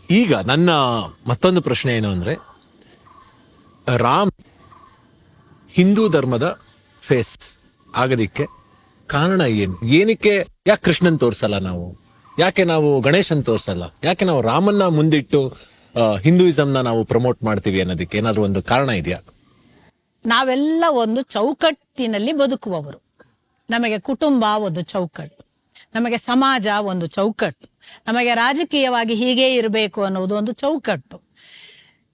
ಈಗ ನನ್ನ ಮತ್ತೊಂದು ಪ್ರಶ್ನೆ ಏನು ಅಂದ್ರೆ, ರಾಮ್ ಹಿಂದೂ ಧರ್ಮದ ಫೇಸ್ ಆಗದಿಕ್ಕೆ ಕಾರಣ ಏನು? ಏನಕ್ಕೆ ಯಾಕೆ ಕೃಷ್ಣನ್ ತೋರ್ಸಲ್ಲ ನಾವು? ಯಾಕೆ ನಾವು ಗಣೇಶನ್ ತೋರ್ಸಲ್ಲ? ಯಾಕೆ ನಾವು ರಾಮನ್ನ ಮುಂದಿಟ್ಟು ಹಿಂದೂಯಿಸಂನ ನಾವು ಪ್ರಮೋಟ್ ಮಾಡ್ತೀವಿ ಅನ್ನೋದಕ್ಕೆ ಏನಾದ್ರು ಒಂದು ಕಾರಣ ಇದೆಯಾ? ನಾವೆಲ್ಲ ಒಂದು ಚೌಕಟ್ಟಿನಲ್ಲಿ ಬದುಕುವವರು. ನಮಗೆ ಕುಟುಂಬ ಒಂದು ಚೌಕಟ್ಟು, ನಮಗೆ ಸಮಾಜ ಒಂದು ಚೌಕಟ್ಟು, ನಮಗೆ ರಾಜಕೀಯವಾಗಿ ಹೀಗೆ ಇರಬೇಕು ಅನ್ನೋದು ಒಂದು ಚೌಕಟ್ಟು.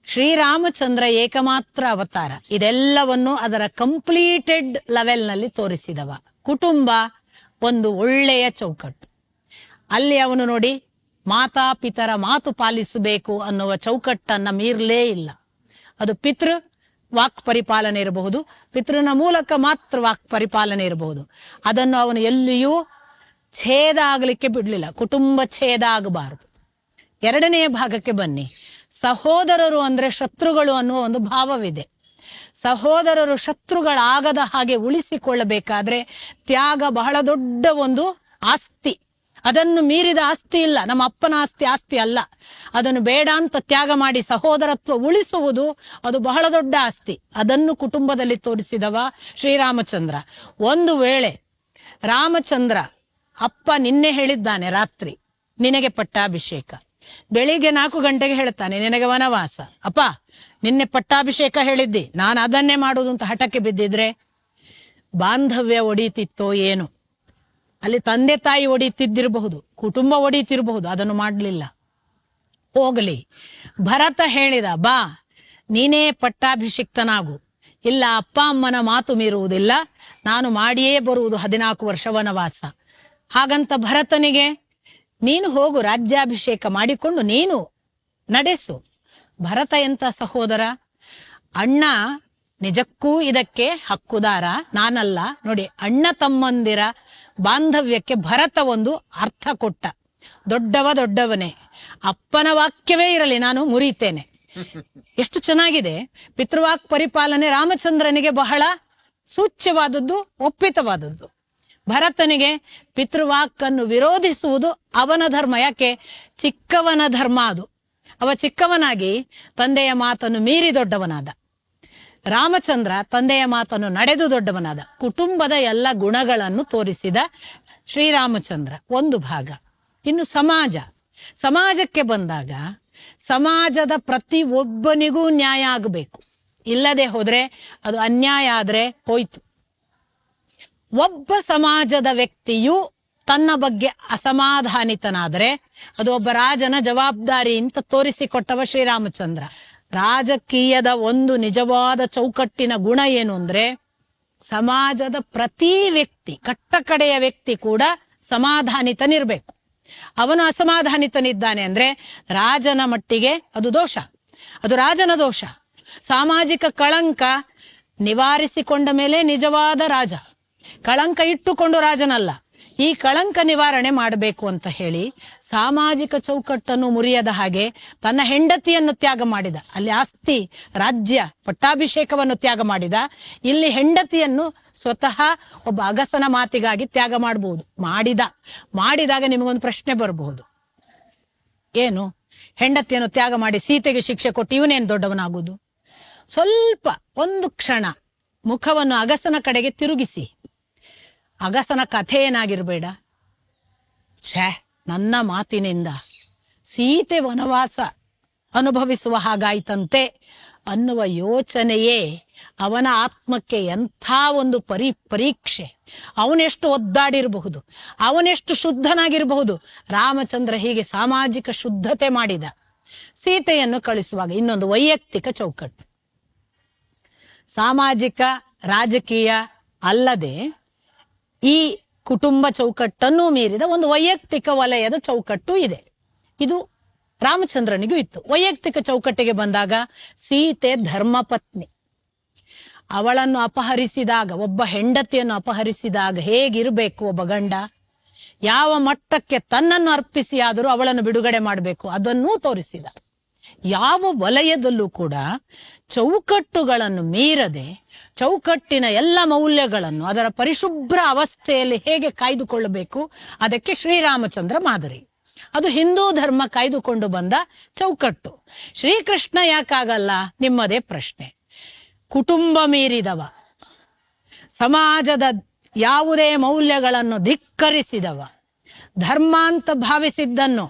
ಶ್ರೀರಾಮಚಂದ್ರ ಏಕಮಾತ್ರ ಅವತಾರ ಇದೆಲ್ಲವನ್ನು ಅದರ ಕಂಪ್ಲೀಟೆಡ್ ಲೆವೆಲ್ನಲ್ಲಿ ತೋರಿಸಿದವ. ಕುಟುಂಬ ಒಂದು ಒಳ್ಳೆಯ ಚೌಕಟ್ಟು. ಅಲ್ಲಿ ಅವನು ನೋಡಿ, ಮಾತಾಪಿತರ ಮಾತು ಪಾಲಿಸಬೇಕು ಅನ್ನುವ ಚೌಕಟ್ಟನ್ನ ಮೀರಲೇ ಇಲ್ಲ. ಅದು ಪಿತೃ ವಾಕ್ ಪರಿಪಾಲನೆ ಇರಬಹುದು, ಪಿತೃನ ಮೂಲಕ ಮಾತ್ರ ವಾಕ್ ಪರಿಪಾಲನೆ ಇರಬಹುದು. ಅದನ್ನು ಅವನು ಎಲ್ಲಿಯೂ ಛೇದ ಆಗಲಿಕ್ಕೆ ಬಿಡ್ಲಿಲ್ಲ. ಕುಟುಂಬ ಛೇದ ಆಗಬಾರದು. ಎರಡನೆಯ ಭಾಗಕ್ಕೆ ಬನ್ನಿ. ಸಹೋದರರು ಅಂದ್ರೆ ಶತ್ರುಗಳು ಅನ್ನುವ ಒಂದು ಭಾವವಿದೆ. ಸಹೋದರರು ಶತ್ರುಗಳಾಗದ ಹಾಗೆ ಉಳಿಸಿಕೊಳ್ಳಬೇಕಾದ್ರೆ ತ್ಯಾಗ ಬಹಳ ದೊಡ್ಡ ಒಂದು ಆಸ್ತಿ. ಅದನ್ನು ಮೀರಿದ ಆಸ್ತಿ ಇಲ್ಲ. ನಮ್ಮ ಅಪ್ಪನ ಆಸ್ತಿ ಅಲ್ಲ. ಅದನ್ನು ಬೇಡ ಅಂತ ತ್ಯಾಗ ಮಾಡಿ ಸಹೋದರತ್ವ ಉಳಿಸುವುದು ಅದು ಬಹಳ ದೊಡ್ಡ ಆಸ್ತಿ. ಅದನ್ನು ಕುಟುಂಬದಲ್ಲಿ ತೋರಿಸಿದವ ಶ್ರೀರಾಮಚಂದ್ರ. ಒಂದು ವೇಳೆ ರಾಮಚಂದ್ರ ಅಪ್ಪ ನಿನ್ನೆ ಹೇಳಿದ್ದಾನೆ ರಾತ್ರಿ ನಿನಗೆ ಪಟ್ಟಾಭಿಷೇಕ, ಬೆಳಿಗ್ಗೆ 4 ಗಂಟೆಗೆ ಹೇಳ್ತಾನೆ ನಿನಗೆ ವನವಾಸ. ಅಪ್ಪ ನಿನ್ನೆ ಪಟ್ಟಾಭಿಷೇಕ ಹೇಳಿದ್ದಿ, ನಾನು ಅದನ್ನೇ ಮಾಡುವುದು ಅಂತ ಹಠಕ್ಕೆ ಬಿದ್ದಿದ್ರೆ ಬಾಂಧವ್ಯ ಒಡೀತಿತ್ತೋ ಏನು? ಅಲ್ಲಿ ತಂದೆ ತಾಯಿ ಒಡೀತಿದ್ದಿರಬಹುದು, ಕುಟುಂಬ ಒಡೀತಿರಬಹುದು. ಅದನ್ನು ಮಾಡಲಿಲ್ಲ. ಹೋಗಲಿ, ಭರತ ಹೇಳಿದ ಬಾ ನೀನೇ ಪಟ್ಟಾಭಿಷಿಕ್ತನಾಗು. ಇಲ್ಲ, ಅಪ್ಪ ಅಮ್ಮನ ಮಾತು ಮೀರುವುದಿಲ್ಲ, ನಾನು ಮಾಡಿಯೇ ಬರುವುದು 14 ವರ್ಷ ವನವಾಸ. ಹಾಗಂತ ಭರತನಿಗೆ ನೀನು ಹೋಗು ರಾಜ್ಯಾಭಿಷೇಕ ಮಾಡಿಕೊಂಡು ನೀನು ನಡೆಸು. ಭರತ ಎಂತ ಸಹೋದರ! ಅಣ್ಣ ನಿಜಕ್ಕೂ ಇದಕ್ಕೆ ಹಕ್ಕುದಾರ, ನಾನಲ್ಲ. ನೋಡಿ, ಅಣ್ಣ ತಮ್ಮಂದಿರ ಬಾಂಧವ್ಯಕ್ಕೆ ಭರತ ಒಂದು ಅರ್ಥ ಕೊಟ್ಟ. ದೊಡ್ಡವನೇ, ಅಪ್ಪನ ವಾಕ್ಯವೇ ಇರಲಿ ನಾನು ಮುರಿತೇನೆ. ಎಷ್ಟು ಚೆನ್ನಾಗಿದೆ. ಪಿತೃವಾಕ್ ಪರಿಪಾಲನೆ ರಾಮಚಂದ್ರನಿಗೆ ಬಹಳ ಸೂಚ್ಯವಾದದ್ದು, ಒಪ್ಪಿತವಾದದ್ದು. ಭರತನಿಗೆ ಪಿತೃವಾಕನ್ನು ವಿರೋಧಿಸುವುದು ಅವನ ಧರ್ಮ. ಯಾಕೆ? ಚಿಕ್ಕವನ ಧರ್ಮ ಅದು. ಅವ ಚಿಕ್ಕವನಾಗಿ ತಂದೆಯ ಮಾತನ್ನು ಮೀರಿ ದೊಡ್ಡವನಾದ. ರಾಮಚಂದ್ರ ತಂದೆಯ ಮಾತನ್ನು ನಡೆದು ದೊಡ್ಡವನಾದ. ಕುಟುಂಬದ ಎಲ್ಲ ಗುಣಗಳನ್ನು ತೋರಿಸಿದ ಶ್ರೀರಾಮಚಂದ್ರ ಒಂದು ಭಾಗ. ಇನ್ನು ಸಮಾಜಕ್ಕೆ ಬಂದಾಗ ಸಮಾಜದ ಪ್ರತಿ ಒಬ್ಬನಿಗೂ ನ್ಯಾಯ ಆಗಬೇಕು. ಇಲ್ಲದೆ ಹೋದ್ರೆ ಅದು ಅನ್ಯಾಯ ಆದ್ರೆ ಹೋಯ್ತು. ಒಬ್ಬ ಸಮಾಜದ ವ್ಯಕ್ತಿಯು ತನ್ನ ಬಗ್ಗೆ ಅಸಮಾಧಾನಿತನಾದರೆ ಅದು ಒಬ್ಬ ರಾಜನ ಜವಾಬ್ದಾರಿ ಅಂತ ತೋರಿಸಿಕೊಟ್ಟವ ಶ್ರೀರಾಮಚಂದ್ರ. ರಾಜಕೀಯದ ಒಂದು ನಿಜವಾದ ಚೌಕಟ್ಟಿನ ಗುಣ ಏನು ಅಂದ್ರೆ, ಸಮಾಜದ ಪ್ರತಿ ವ್ಯಕ್ತಿ, ಕಟ್ಟಕಡೆಯ ವ್ಯಕ್ತಿ ಕೂಡ ಸಮಾಧಾನಿತನಿರ್ಬೇಕು. ಅವನು ಅಸಮಾಧಾನಿತನಿದ್ದಾನೆ ಅಂದ್ರೆ ರಾಜನ ಮಟ್ಟಿಗೆ ಅದು ದೋಷ, ಅದು ರಾಜನ ದೋಷ. ಸಾಮಾಜಿಕ ಕಳಂಕ ನಿವಾರಿಸಿಕೊಂಡ ಮೇಲೆ ನಿಜವಾದ ರಾಜ. ಕಳಂಕ ಇಟ್ಟುಕೊಂಡು ರಾಜನಲ್ಲ. ಈ ಕಳಂಕ ನಿವಾರಣೆ ಮಾಡಬೇಕು ಅಂತ ಹೇಳಿ ಸಾಮಾಜಿಕ ಚೌಕಟ್ಟನ್ನು ಮುರಿಯದ ಹಾಗೆ ತನ್ನ ಹೆಂಡತಿಯನ್ನು ತ್ಯಾಗ ಮಾಡಿದ. ಅಲ್ಲಿ ಆಸ್ತಿ, ರಾಜ್ಯ, ಪಟ್ಟಾಭಿಷೇಕವನ್ನು ತ್ಯಾಗ ಮಾಡಿದ. ಇಲ್ಲಿ ಹೆಂಡತಿಯನ್ನು ಸ್ವತಃ ಒಬ್ಬ ಅಗಸನ ಮಾತಿಗಾಗಿ ತ್ಯಾಗ ಮಾಡಬಹುದು. ಮಾಡಿದಾಗ ನಿಮಗೊಂದು ಪ್ರಶ್ನೆ ಬರಬಹುದು, ಏನು ಹೆಂಡತಿಯನ್ನು ತ್ಯಾಗ ಮಾಡಿ ಸೀತೆಗೆ ಶಿಕ್ಷೆ ಕೊಟ್ಟು ಇವನೇನು ದೊಡ್ಡವನಾಗುವುದು? ಸ್ವಲ್ಪ ಒಂದು ಕ್ಷಣ ಮುಖವನ್ನು ಅಗಸನ ಕಡೆಗೆ ತಿರುಗಿಸಿ. ಅಗಸನ ಕಥೆ ಏನಾಗಿರ್ಬೇಡ, ನನ್ನ ಮಾತಿನಿಂದ ಸೀತೆ ವನವಾಸ ಅನುಭವಿಸುವ ಹಾಗಾಯ್ತಂತೆ ಅನ್ನುವ ಯೋಚನೆಯೇ ಅವನ ಆತ್ಮಕ್ಕೆ ಎಂಥ ಒಂದು ಪರೀಕ್ಷೆ. ಅವನೆಷ್ಟು ಒದ್ದಾಡಿರಬಹುದು, ಅವನೆಷ್ಟು ಶುದ್ಧನಾಗಿರಬಹುದು. ರಾಮಚಂದ್ರ ಹೀಗೆ ಸಾಮಾಜಿಕ ಶುದ್ಧತೆ ಮಾಡಿದ. ಸೀತೆಯನ್ನು ಕಳಿಸುವಾಗ ಇನ್ನೊಂದು ವೈಯಕ್ತಿಕ ಚೌಕಟ್ಟು. ಸಾಮಾಜಿಕ ರಾಜಕೀಯ ಅಲ್ಲದೆ ಈ ಕುಟುಂಬ ಚೌಕಟ್ಟನ್ನು ಮೀರಿದ ಒಂದು ವೈಯಕ್ತಿಕ ವಲಯದ ಚೌಕಟ್ಟು ಇದೆ. ಇದು ರಾಮಚಂದ್ರನಿಗೂ ಇತ್ತು. ವೈಯಕ್ತಿಕ ಚೌಕಟ್ಟಿಗೆ ಬಂದಾಗ ಸೀತೆ ಧರ್ಮಪತ್ನಿ. ಅವಳನ್ನು ಅಪಹರಿಸಿದಾಗ, ಒಬ್ಬ ಹೆಂಡತಿಯನ್ನು ಅಪಹರಿಸಿದಾಗ ಹೇಗಿರಬೇಕು ಒಬ್ಬ ಗಂಡ, ಯಾವ ಮಟ್ಟಕ್ಕೆ ತನ್ನನ್ನು ಅರ್ಪಿಸಿ ಆದರೂ ಅವಳನ್ನು ಬಿಡುಗಡೆ ಮಾಡಬೇಕು, ಅದನ್ನೂ ತೋರಿಸಿದ. ಯಾವ ವಲಯದಲ್ಲೂ ಕೂಡ ಚೌಕಟ್ಟುಗಳನ್ನು ಮೀರದೆ ಚೌಕಟ್ಟಿನ ಎಲ್ಲ ಮೌಲ್ಯಗಳನ್ನು ಅದರ ಪರಿಶುಭ್ರ ಅವಸ್ಥೆಯಲ್ಲಿ ಹೇಗೆ ಕಾಯ್ದುಕೊಳ್ಳಬೇಕು ಅದಕ್ಕೆ ಶ್ರೀರಾಮಚಂದ್ರ ಮಾದರಿ. ಅದು ಹಿಂದೂ ಧರ್ಮ ಕಾಯ್ದುಕೊಂಡು ಬಂದ ಚೌಕಟ್ಟು. ಶ್ರೀಕೃಷ್ಣ ಯಾಕಾಗಲ್ಲ? ನಿಮ್ಮದೇ ಪ್ರಶ್ನೆ. ಕುಟುಂಬ ಮೀರಿದವ, ಸಮಾಜದ ಯಾವುದೇ ಮೌಲ್ಯಗಳನ್ನು ಧಿಕ್ಕರಿಸಿದವ, ಧರ್ಮ ಅಂತ ಭಾವಿಸಿದ್ದನ್ನು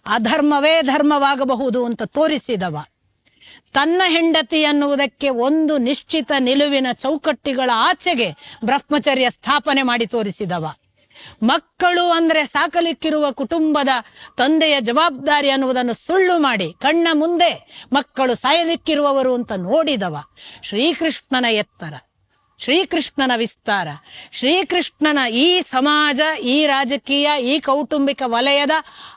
ಅಧರ್ಮವೇ ಧರ್ಮವಾಗಬಹುದು ಅಂತ ತೋರಿಸಿದವ, ತನ್ನ ಹೆಂಡತಿ ಅನ್ನುವುದಕ್ಕೆ ಒಂದು ನಿಶ್ಚಿತ ನಿಲುವಿನ ಚೌಕಟ್ಟುಗಳ ಆಚೆಗೆ ಬ್ರಹ್ಮಚರ್ಯ ಸ್ಥಾಪನೆ ಮಾಡಿ ತೋರಿಸಿದವ, ಮಕ್ಕಳು ಅಂದ್ರೆ ಸಾಕಲಿಕ್ಕಿರುವ ಕುಟುಂಬದ ತಂದೆಯ ಜವಾಬ್ದಾರಿ ಅನ್ನುವುದನ್ನು ಸುಳ್ಳು ಮಾಡಿ ಕಣ್ಣ ಮುಂದೆ ಮಕ್ಕಳು ಸಾಯಲಿಕ್ಕಿರುವವರು ಅಂತ ನೋಡಿದವ. ಶ್ರೀಕೃಷ್ಣನ ಎತ್ತರ, ಶ್ರೀಕೃಷ್ಣನ ವಿಸ್ತಾರ, ಶ್ರೀಕೃಷ್ಣನ ಈ ಸಮಾಜ, ಈ ರಾಜಕೀಯ, ಈ ಕೌಟುಂಬಿಕ ವಲಯದ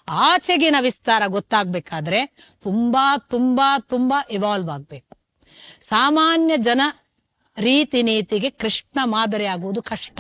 ಆಚೆಗಿನ ವಿಸ್ತಾರ ಗೊತ್ತಾಗ್ಬೇಕಾದ್ರೆ ತುಂಬಾ ತುಂಬಾ ತುಂಬಾ ಇವಾಲ್ವ್ ಆಗ್ಬೇಕು. ಸಾಮಾನ್ಯ ಜನ ರೀತಿ ನೀತಿಗೆ ಕೃಷ್ಣ ಮಾದರಿ ಆಗುವುದು ಕಷ್ಟ.